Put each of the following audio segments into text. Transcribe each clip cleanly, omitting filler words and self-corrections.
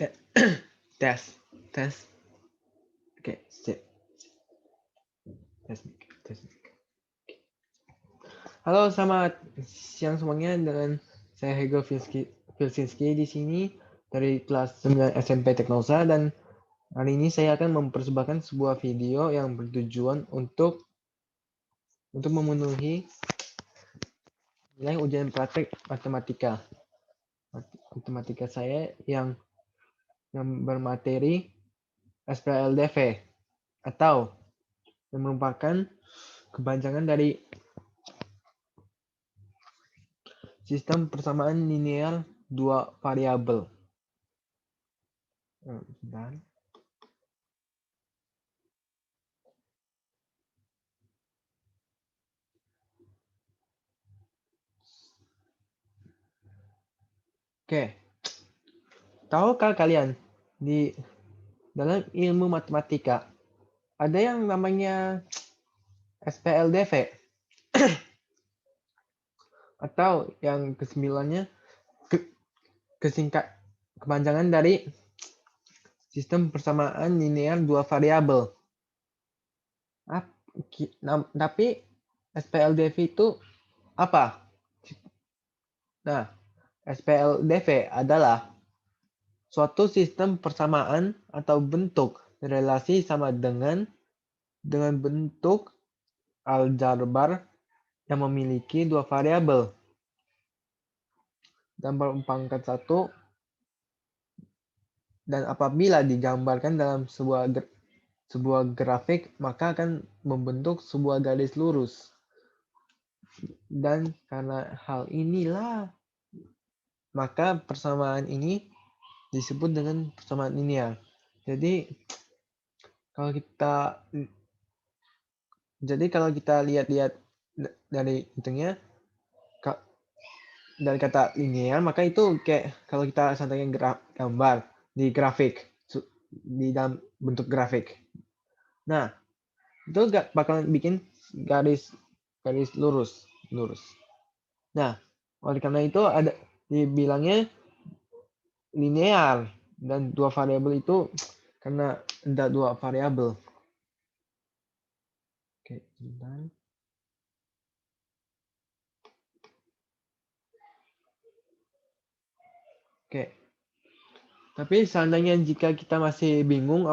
Te- tes tes oke sip tes. Halo, selamat siang semuanya, dengan saya Hego Vilsinski di sini dari kelas 9 SMP Teknosa, dan hari ini saya akan mempersembahkan sebuah video yang bertujuan untuk memenuhi nilai ujian praktek matematika saya yang bermateri SPLDV, atau yang merupakan kepanjangan dari sistem persamaan linear dua variabel. Bentar. Oke, tahukah kalian di dalam ilmu matematika ada yang namanya SPLDV, atau yang kesembilannya kesingkat kepanjangan dari sistem persamaan linear dua variabel. Tapi SPLDV itu apa? Nah, SPLDV adalah suatu sistem persamaan atau bentuk relasi sama dengan bentuk aljabar yang memiliki dua variabel dan berpangkat 1, dan apabila digambarkan dalam sebuah grafik maka akan membentuk sebuah garis lurus. Dan karena hal inilah maka persamaan ini disebut dengan persamaan linear. Jadi kalau kita lihat-lihat dari hitungnya, dari kata linear, maka itu kayak kalau kita santai gambar di grafik, di dalam bentuk grafik. Nah, itu bakalan bikin garis lurus. Nah, oleh karena itu ada dibilangnya linear, dan dua variabel itu karena ada dua variabel. Oke, sebentar. Oke. Tapi seandainya jika kita masih bingung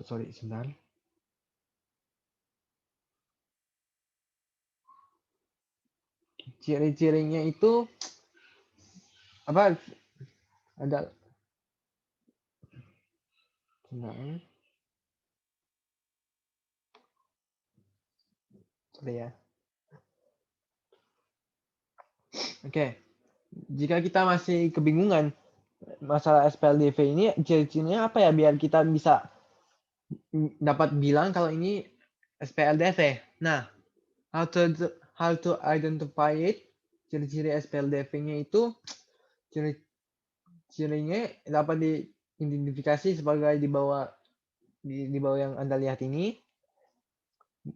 sebentar. Ciri-cirinya itu apa? Ada sebentar. Sorry ya. Oke. Jika kita masih kebingungan masalah SPLDV ini, ciri-cirinya apa ya biar kita bisa dapat bilang kalau ini SPLDV. Nah, how to identify it? Ciri-ciri SPLDV-nya itu cirinya dapat diidentifikasi sebagai di bawah yang Anda lihat ini,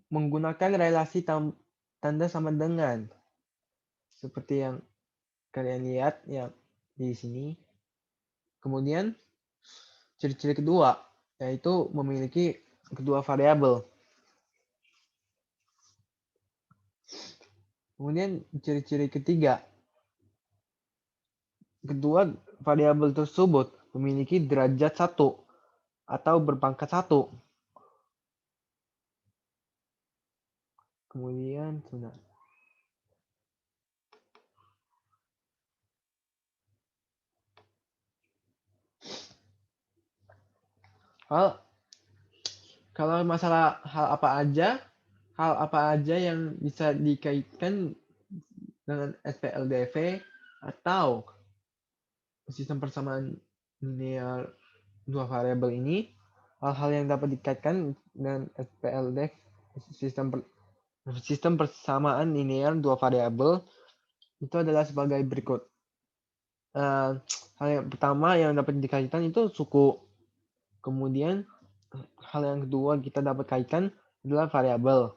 menggunakan relasi tanda sama dengan, seperti yang kalian lihat yang di sini. Kemudian ciri-ciri kedua yaitu memiliki kedua variabel. Kemudian ciri-ciri ketiga, kedua variabel tersebut memiliki derajat 1 atau berpangkat 1. Kemudian kalau masalah hal apa aja yang bisa dikaitkan dengan SPLDV atau sistem persamaan linear dua variabel ini, hal-hal yang dapat dikaitkan dengan SPLDV, sistem persamaan linear dua variabel, itu adalah sebagai berikut. Hal yang pertama yang dapat dikaitkan itu suku. Kemudian hal yang kedua kita dapat kaitkan adalah variabel.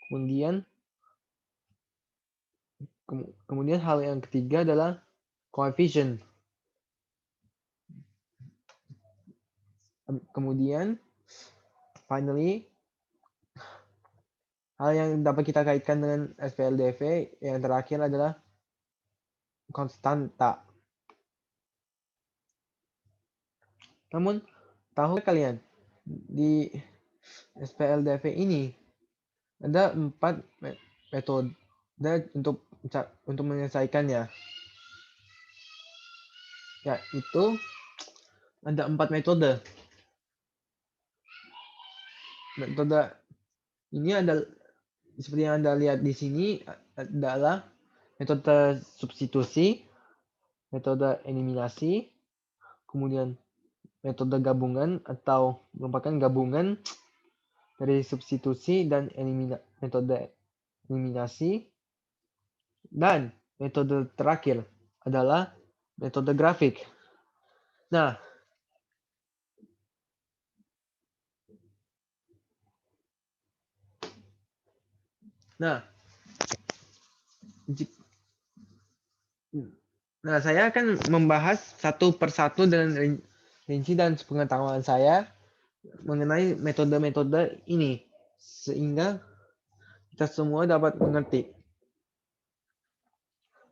Kemudian hal yang ketiga adalah coefficient. Kemudian, finally, hal yang dapat kita kaitkan dengan SPLDV yang terakhir adalah konstanta. Namun, tahu kalian, di SPLDV ini ada 4 metode untuk menyelesaikannya. Yaitu ada 4 metode. Metode ini adalah seperti yang Anda lihat di sini adalah metode substitusi, metode eliminasi, kemudian metode gabungan atau merupakan gabungan dari substitusi dan metode eliminasi, dan metode terakhir adalah metode grafik. Nah, saya akan membahas satu persatu dengan rinci dan sepengetahuan saya mengenai metode-metode ini, sehingga kita semua dapat mengerti.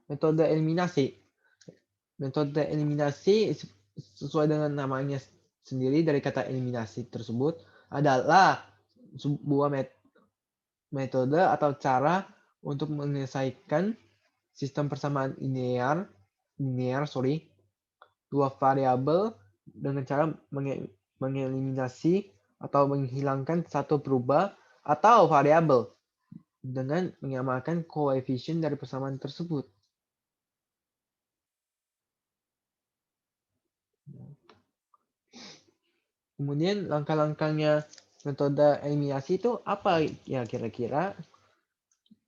Metode eliminasi. Metode eliminasi sesuai dengan namanya sendiri dari kata eliminasi tersebut adalah sebuah metode atau cara untuk menyelesaikan sistem persamaan linear dua variabel dengan cara mengeliminasi atau menghilangkan satu berubah atau variabel dengan menyamakan koefisien dari persamaan tersebut. Kemudian langkah-langkahnya metode eliminasi itu apa ya kira-kira?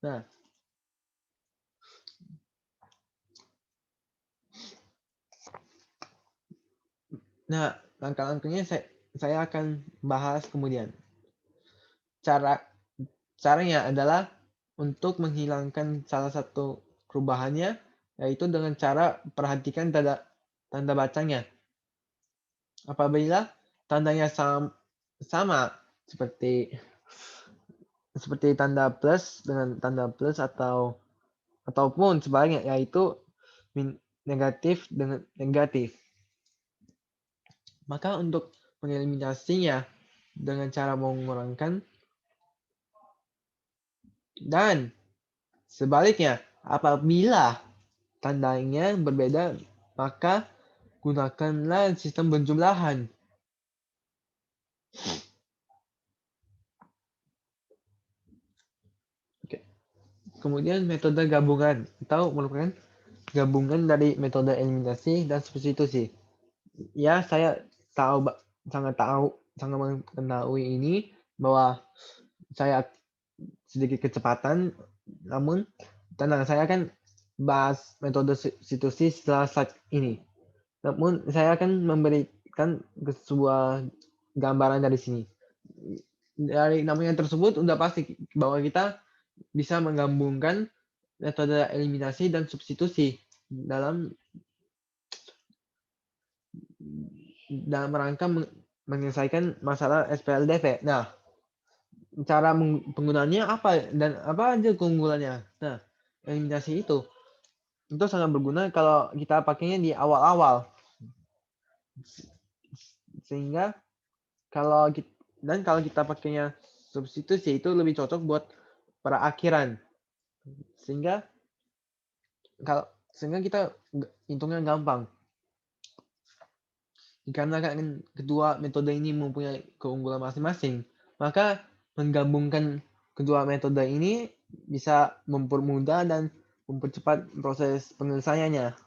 Nah, langkah-langkahnya saya akan bahas kemudian. Caranya adalah untuk menghilangkan salah satu perubahannya, yaitu dengan cara perhatikan tanda bacanya. Apabila tandanya sama seperti tanda plus dengan tanda plus ataupun sebaliknya, yaitu negatif dengan negatif. Maka untuk mengeliminasinya dengan cara mengurangkan, dan sebaliknya apabila tandanya berbeda maka gunakanlah sistem penjumlahan. Oke. Kemudian metode gabungan atau merupakan gabungan dari metode eliminasi dan substitusi. Ya, saya sangat mengetahui ini bahwa saya sedikit kecepatan, namun tenang, saya akan bahas metode substitusi setelah slide ini. Namun saya akan memberikan sebuah gambaran dari sini. Dari namanya tersebut sudah pasti bahwa kita bisa menggabungkan metode eliminasi dan substitusi dalam rangka menyelesaikan masalah SPLDV. Nah, cara penggunaannya apa dan apa aja keunggulannya? Nah, eliminasi itu sangat berguna kalau kita pakainya di awal-awal. Sehingga kalau kita pakainya substitusi itu lebih cocok buat para akhiran. Sehingga kita hitungnya gampang. Karena kedua metode ini mempunyai keunggulan masing-masing, maka menggabungkan kedua metode ini bisa mempermudah dan mempercepat proses penyelesaiannya.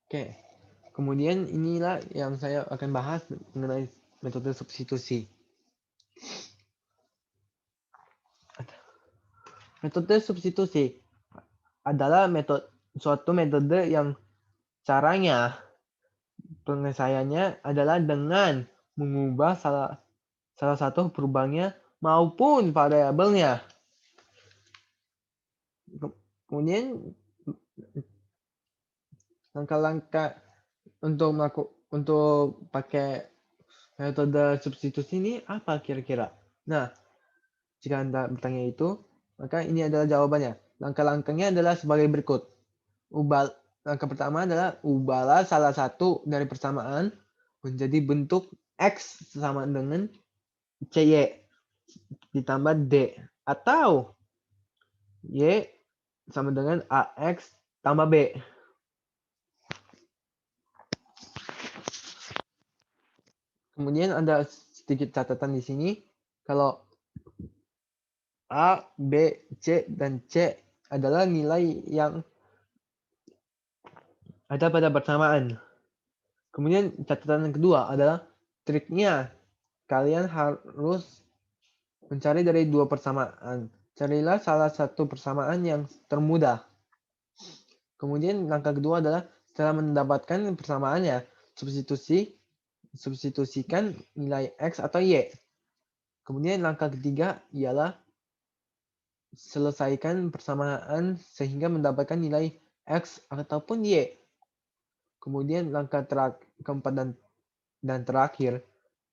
Oke, kemudian inilah yang saya akan bahas mengenai metode substitusi. Metode substitusi adalah suatu metode yang caranya penyelesaiannya adalah dengan mengubah salah satu perubahannya maupun variabelnya. Kemudian langkah-langkah untuk pakai metode substitusi ini apa kira-kira? Nah, jika Anda bertanya itu, maka ini adalah jawabannya. Langkah-langkahnya adalah sebagai berikut. Langkah pertama adalah ubahlah salah satu dari persamaan menjadi bentuk X sama dengan CY ditambah D. Atau Y sama dengan AX tambah B. Kemudian ada sedikit catatan di sini. Kalau A, B, C, dan C adalah nilai yang ada pada persamaan. Kemudian catatan yang kedua adalah triknya. Kalian harus mencari dari dua persamaan. Carilah salah satu persamaan yang termudah. Kemudian langkah kedua adalah setelah mendapatkan persamaannya, substitusikan nilai X atau Y. Kemudian langkah ketiga ialah selesaikan persamaan sehingga mendapatkan nilai X ataupun Y. Kemudian langkah keempat dan terakhir,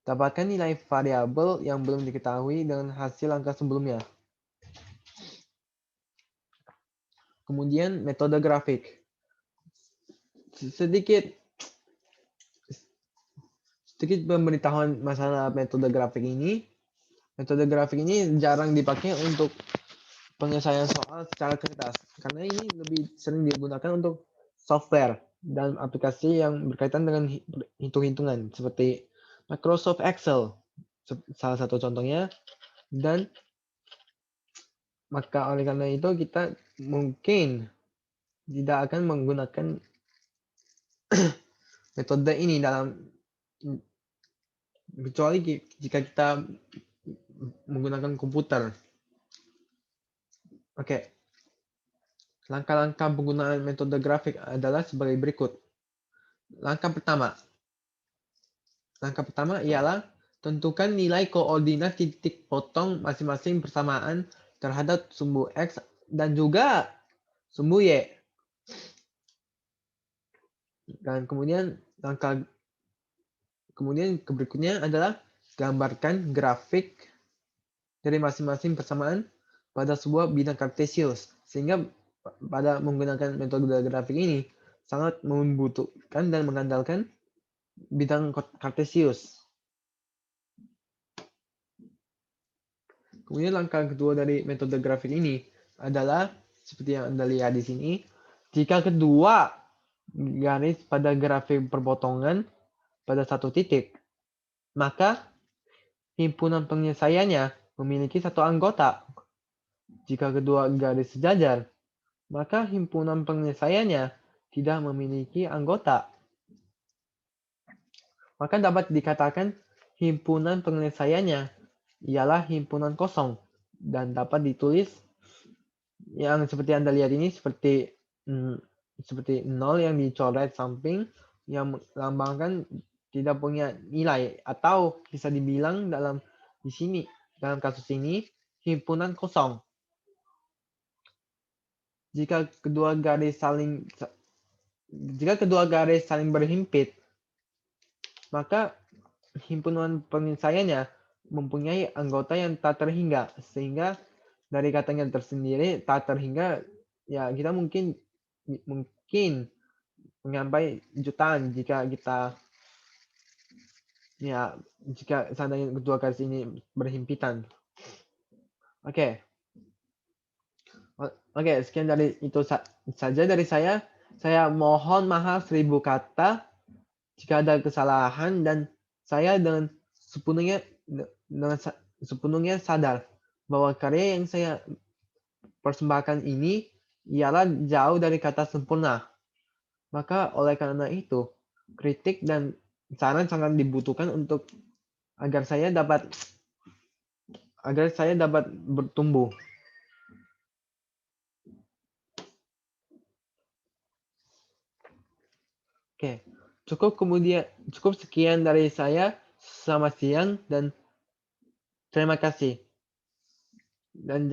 dapatkan nilai variabel yang belum diketahui dengan hasil langkah sebelumnya. Kemudian metode grafik. Sedikit pemberitahuan masalah metode grafik ini. Metode grafik ini jarang dipakai untuk penyelesaian soal secara kertas, karena ini lebih sering digunakan untuk software dan aplikasi yang berkaitan dengan hitung-hitungan seperti Microsoft Excel, salah satu contohnya. Dan maka oleh karena itu kita mungkin tidak akan menggunakan metode ini kecuali jika kita menggunakan komputer. Oke. Langkah-langkah penggunaan metode grafik adalah sebagai berikut. Langkah pertama ialah tentukan nilai koordinat titik potong masing-masing persamaan terhadap sumbu X dan juga sumbu Y. Dan kemudian berikutnya adalah gambarkan grafik dari masing-masing persamaan pada sebuah bidang kartesius. Sehingga pada menggunakan metode grafik ini sangat membutuhkan dan mengandalkan bidang kartesius. Kemudian langkah kedua dari metode grafik ini adalah seperti yang Anda lihat di sini. Jika kedua garis pada grafik perpotongan pada satu titik, maka himpunan penyelesaiannya memiliki satu anggota. Jika kedua garis sejajar, maka himpunan penyelesaiannya tidak memiliki anggota. Maka dapat dikatakan himpunan penyelesaiannya ialah himpunan kosong dan dapat ditulis yang seperti Anda lihat ini seperti 0 yang dicoret samping yang melambangkan tidak punya nilai, atau bisa dibilang dalam kasus ini himpunan kosong. Jika kedua garis saling berhimpit, maka himpunan penyelesaiannya mempunyai anggota yang tak terhingga, sehingga dari katanya tersendiri tak terhingga, ya kita mungkin menyampai jutaan jika seandainya kedua garis ini berhimpitan. Oke, sekian dari itu saja dari saya. Saya mohon maaf 1000 kata jika ada kesalahan, dan saya dengan sepenuhnya sadar bahwa karya yang saya persembahkan ini ialah jauh dari kata sempurna. Maka oleh karena itu, kritik dan saran sangat dibutuhkan agar saya dapat bertumbuh. Oke, cukup sekian dari saya. Selamat siang dan Terima kasih. Dan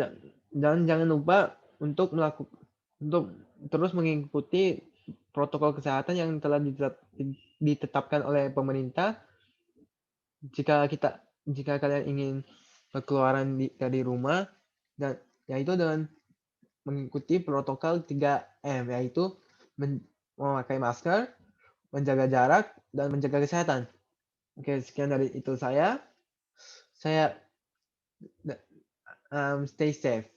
jangan lupa untuk terus mengikuti protokol kesehatan yang telah ditetapkan oleh pemerintah. Jika kalian ingin berkeluaran dari rumah, dan yaitu dengan mengikuti protokol 3M, yaitu memakai masker, menjaga jarak, dan menjaga kesehatan. Oke, sekian dari itu saya stay safe.